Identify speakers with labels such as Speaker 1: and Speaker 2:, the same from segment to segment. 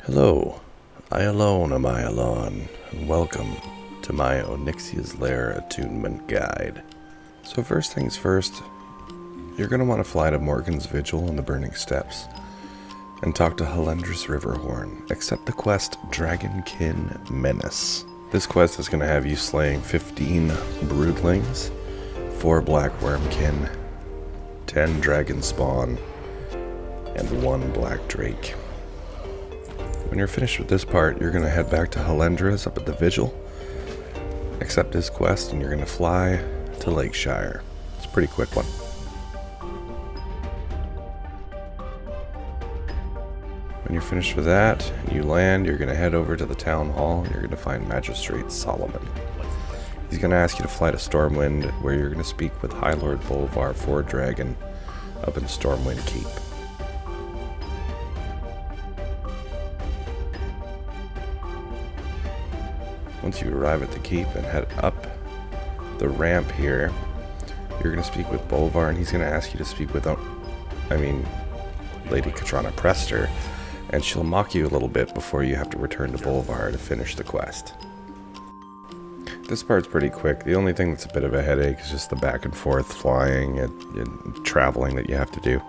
Speaker 1: Hello, Aeielon am Aeielon, and welcome to my ONYXIA'S LAIR Attunement guide. So first things first, you're going to want to fly to Morgan's Vigil on the Burning Steppes and talk to Haleh's Riverhorn. Accept the quest Dragonkin Menace. This quest is going to have you slaying 15 broodlings, 4 black wormkin, 10 dragon spawn, and 1 black drake. When you're finished with this part, you're going to head back to Haleh's up at the Vigil, accept his quest, and you're going to fly to Lakeshire. It's a pretty quick one. When you're finished with that, and you land, you're going to head over to the town hall, and you're going to find Magistrate Solomon. He's going to ask you to fly to Stormwind, where you're going to speak with High Lord Bolvar 4 Dragon up in Stormwind Keep. Once you arrive at the keep and head up the ramp here, you're going to speak with Bolvar, and he's going to ask you to speak with, Lady Katrana Prestor, and she'll mock you a little bit before you have to return to Bolvar to finish the quest. This part's pretty quick. The only thing that's a bit of a headache is just the back and forth flying and traveling that you have to do.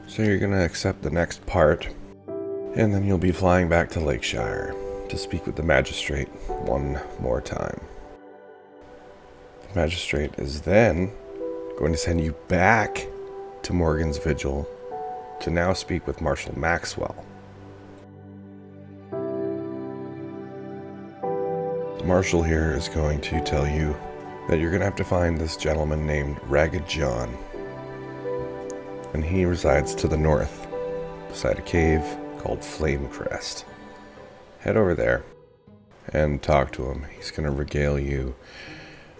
Speaker 1: So you're going to accept the next part, and then you'll be flying back to Lakeshire to speak with the Magistrate one more time. The Magistrate is then going to send you back to Morgan's Vigil to now speak with Marshal Maxwell. The Marshal here is going to tell you that you're going to have to find this gentleman named Ragged John, and he resides to the north beside a cave called Flamecrest. Head over there and talk to him. He's going to regale you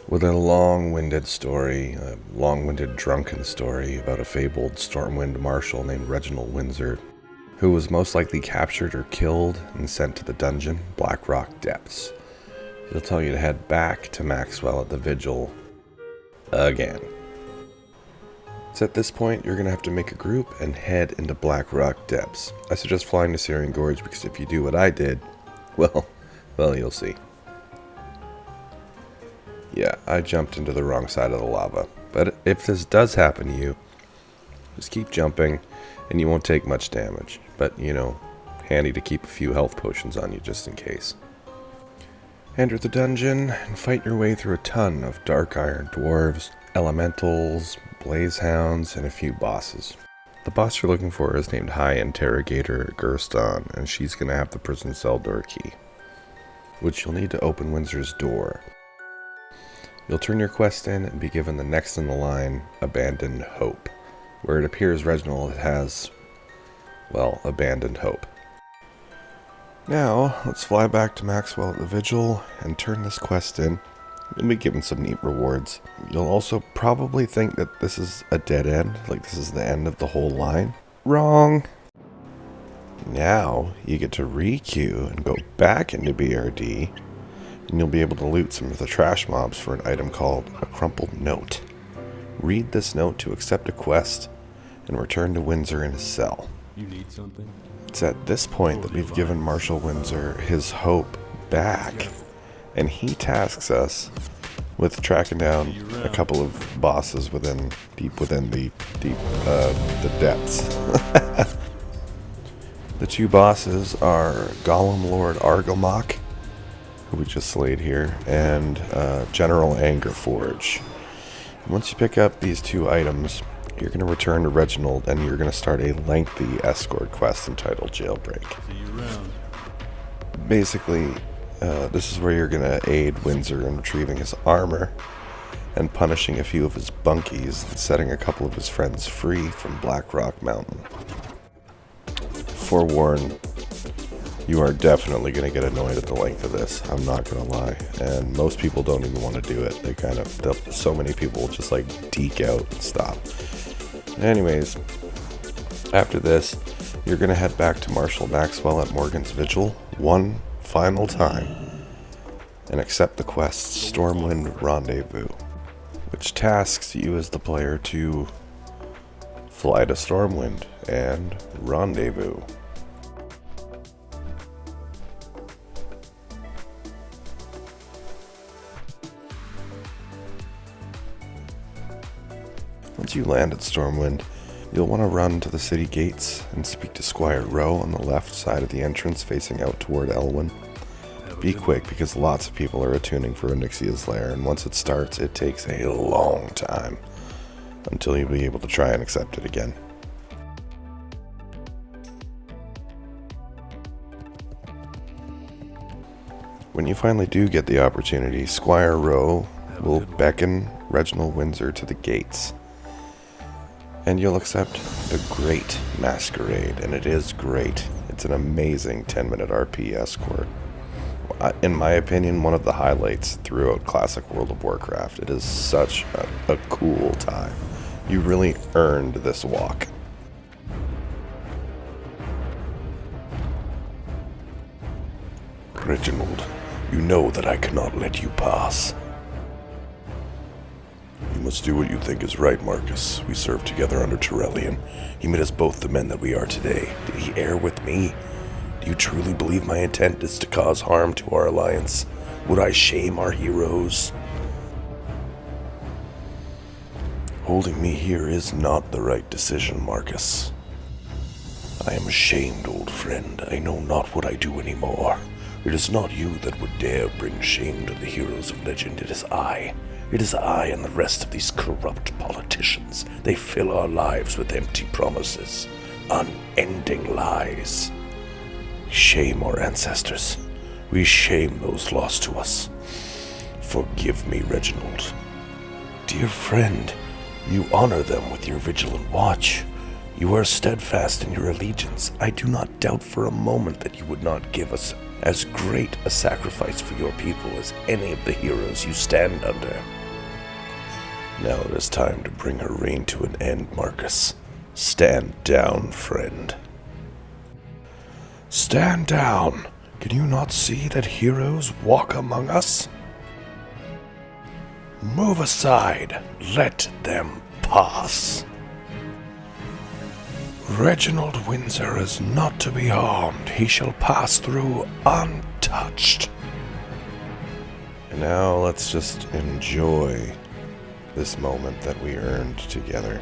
Speaker 1: with a long-winded story, a long-winded drunken story about a fabled Stormwind Marshal named General Windsor, who was most likely captured or killed and sent to the dungeon, Blackrock Depths. He'll tell you to head back to Maxwell at the Vigil again. So at this point, you're going to have to make a group and head into Blackrock Depths. I suggest flying to Syrian Gorge because if you do what I did, well, you'll see. Yeah, I jumped into the wrong side of the lava. But if this does happen to you, just keep jumping and you won't take much damage. But, handy to keep a few health potions on you just in case. Enter the dungeon and fight your way through a ton of dark iron dwarves, elementals, blaze hounds, and a few bosses. The boss you're looking for is named High Interrogator Gerston, and she's going to have the prison cell door key, which you'll need to open Windsor's door. You'll turn your quest in and be given the next in the line, Abandoned Hope, where it appears Reginald has, abandoned hope. Now, let's fly back to Maxwell at the Vigil and turn this quest in. You'll be given some neat rewards. You'll also probably think that this is a dead end, like this is the end of the whole line. Wrong! Now, you get to re-queue and go back into BRD, and you'll be able to loot some of the trash mobs for an item called a Crumpled Note. Read this note to accept a quest, and return to Windsor in his cell.
Speaker 2: You need something?
Speaker 1: It's at this point that we've given Marshal Windsor his hope back, and he tasks us with tracking down a couple of bosses deep within the depths. The 2 bosses are Golem Lord Argylmach, who we just slayed here, and General Angerforge. Once you pick up these 2 items, you're going to return to Reginald, and you're going to start a lengthy escort quest entitled Jailbreak.
Speaker 2: See you around.
Speaker 1: Basically, this is where you're going to aid Windsor in retrieving his armor and punishing a few of his bunkies and setting a couple of his friends free from Blackrock Mountain. Forewarn, you are definitely going to get annoyed at the length of this, I'm not going to lie, and most people don't even want to do it. So many people just deke out and stop. Anyways, after this, you're going to head back to Marshal Maxwell at Morgan's Vigil one final time and accept the quest Stormwind Rendezvous, which tasks you as the player to fly to Stormwind and rendezvous. Once you land at Stormwind, you'll want to run to the city gates and speak to Squire Rowe on the left side of the entrance facing out toward Elwyn. Be quick because lots of people are attuning for ONYXIA'S Lair, and once it starts, it takes a long time until you'll be able to try and accept it again. When you finally do get the opportunity, Squire Rowe will beckon Reginald Windsor to the gates, and you'll accept the Great Masquerade, and it is great. It's an amazing 10-minute RP escort. In my opinion, one of the highlights throughout classic World of Warcraft. It is such a cool time. You really earned this walk. Reginald, you know that I cannot let you pass. You must do what you think is right, Marcus. We served together under Tyrellian. He made us both the men that we are today. Did he err with me? Do you truly believe my intent is to cause harm to our alliance? Would I shame our heroes? Holding me here is not the right decision, Marcus. I am ashamed, old friend. I know not what I do anymore. It is not you that would dare bring shame to the heroes of legend. It is I. It is I and the rest of these corrupt politicians. They fill our lives with empty promises, unending lies. We shame our ancestors. We shame those lost to us. Forgive me, Reginald. Dear friend, you honor them with your vigilant watch. You are steadfast in your allegiance. I do not doubt for a moment that you would not give us as great a sacrifice for your people as any of the heroes you stand under. Now it is time to bring her reign to an end, Marcus. Stand down, friend. Stand down! Can you not see that heroes walk among us? Move aside. Let them pass. Reginald Windsor is not to be harmed. He shall pass through untouched. And now let's just enjoy this moment that we earned together.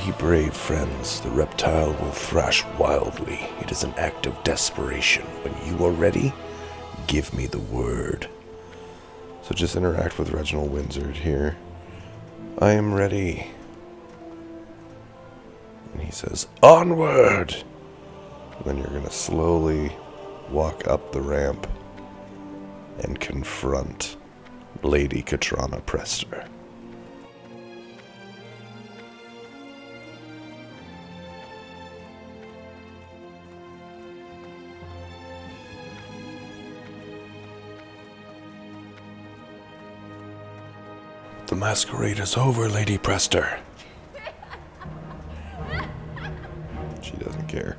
Speaker 1: Be brave, friends. The reptile will thrash wildly. It is an act of desperation. When you are ready, give me the word. So just interact with General Windsor here. I am ready. And he says, onward! And then you're going to slowly walk up the ramp and confront Lady Katrana Prestor. The masquerade is over, Lady Prestor. She doesn't care.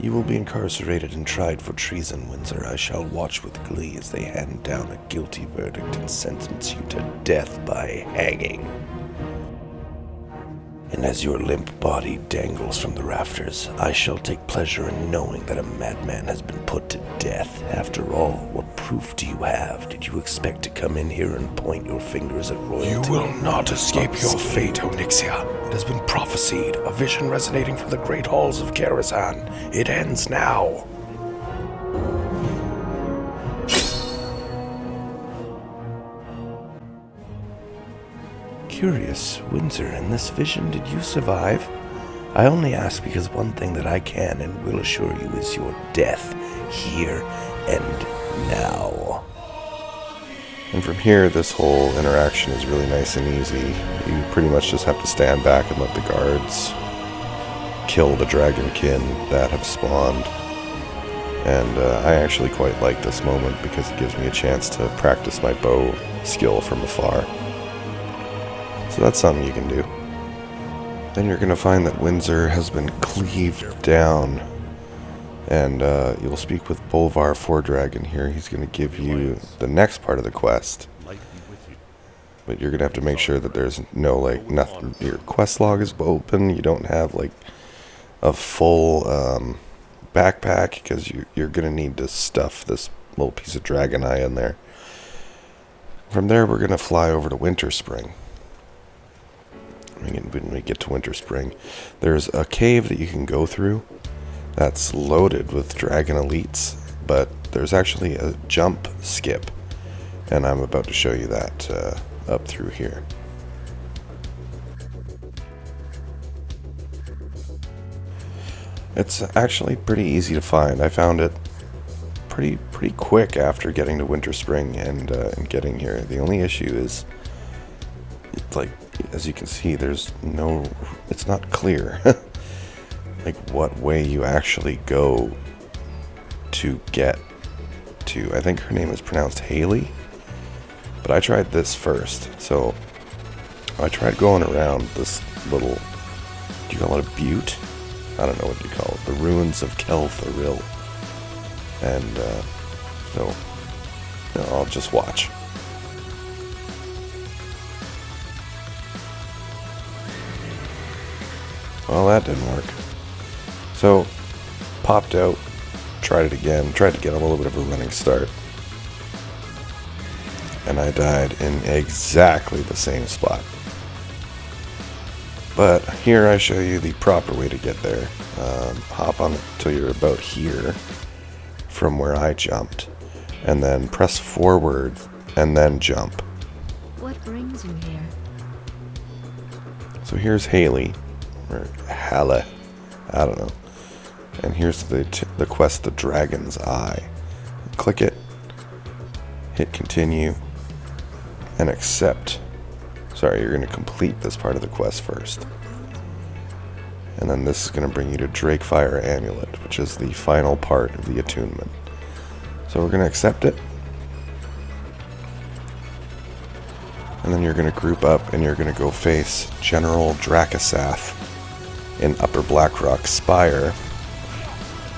Speaker 1: You will be incarcerated and tried for treason, Windsor. I shall watch with glee as they hand down a guilty verdict and sentence you to death by hanging. And as your limp body dangles from the rafters, I shall take pleasure in knowing that a madman has been put to death. After all, what proof do you have? Did you expect to come in here and point your fingers at royalty? You will not escape your fate, ONYXIA. It has been prophesied, a vision resonating from the great halls of Karazhan. It ends now. Curious, Windsor, in this vision, did you survive? I only ask because one thing that I can and will assure you is your death, here and now. And from here, this whole interaction is really nice and easy. You pretty much just have to stand back and let the guards kill the Dragonkin that have spawned. And I actually quite like this moment because it gives me a chance to practice my bow skill from afar. So that's something you can do. Then you're going to find that Windsor has been cleaved down. And you'll speak with Bolvar Fordragon here. He's going to give you the next part of the quest. But you're going to have to make sure that there's no, like, nothing. Your quest log is open. You don't have, like, a full backpack because you're going to need to stuff this little piece of dragon eye in there. From there, we're going to fly over to Winterspring. When we get to Winterspring, there's a cave that you can go through that's loaded with dragon elites, but there's actually a jump skip, and I'm about to show you that up through here. It's actually pretty easy to find. I found it pretty quick after getting to Winterspring and getting here. The only issue is, it's like, as you can see, it's not clear like what way you actually go to get to. I think her name is pronounced Haleh, but I tried this first. So I tried going around this little, do you call it a butte? I don't know what you call it. The ruins of Kel'Thuzad. And so I'll just watch. Well, that didn't work. So, popped out, tried it again, tried to get a little bit of a running start. And I died in exactly the same spot. But here I show you the proper way to get there. Hop on it till you're about here from where I jumped. And then press forward and then jump.
Speaker 2: What brings you here?
Speaker 1: So here's Haleh. Or Haleh, I don't know. And here's the quest, the Dragon's Eye. Click it, hit continue, and accept. Sorry, you're going to complete this part of the quest first. And then this is going to bring you to Drakefire Amulet, which is the final part of the attunement. So we're going to accept it. And then you're going to group up and you're going to go face General Drakkisath in Upper Blackrock Spire.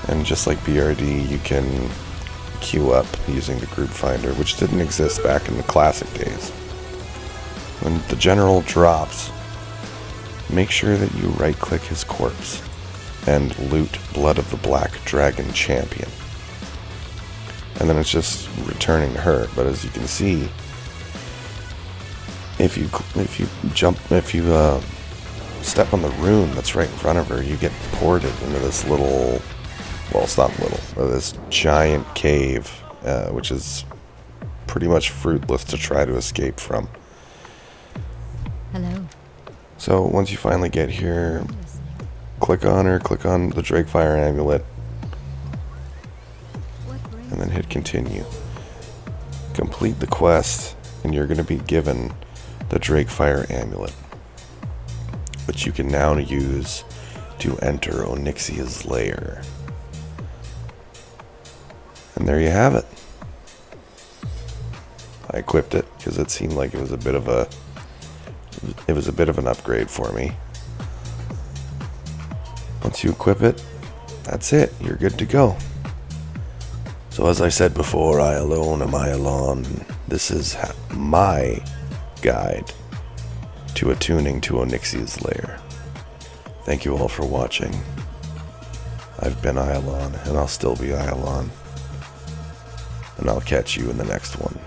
Speaker 1: And just like BRD, you can queue up using the group finder, which didn't exist back in the classic days. When the general drops, make sure that you right click his corpse and loot Blood of the Black Dragon Champion. And then it's just returning her. But as you can see, if you step on the rune that's right in front of her, you get ported into this little, well, it's not little, but this giant cave, which is pretty much fruitless to try to escape from.
Speaker 2: Hello.
Speaker 1: So once you finally get here, click on her, click on the Drakefire Amulet, and then hit continue. Complete the quest, and you're going to be given the Drakefire Amulet, which you can now use to enter ONYXIA'S lair. And there you have it. I equipped it because it seemed like it was a bit of an upgrade for me. Once you equip it, that's it. You're good to go. So as I said before, I alone am Aeielon. This is my guide to attuning to ONYXIA'S lair. Thank you all for watching. I've been Aeielon, and I'll still be Aeielon. And I'll catch you in the next one.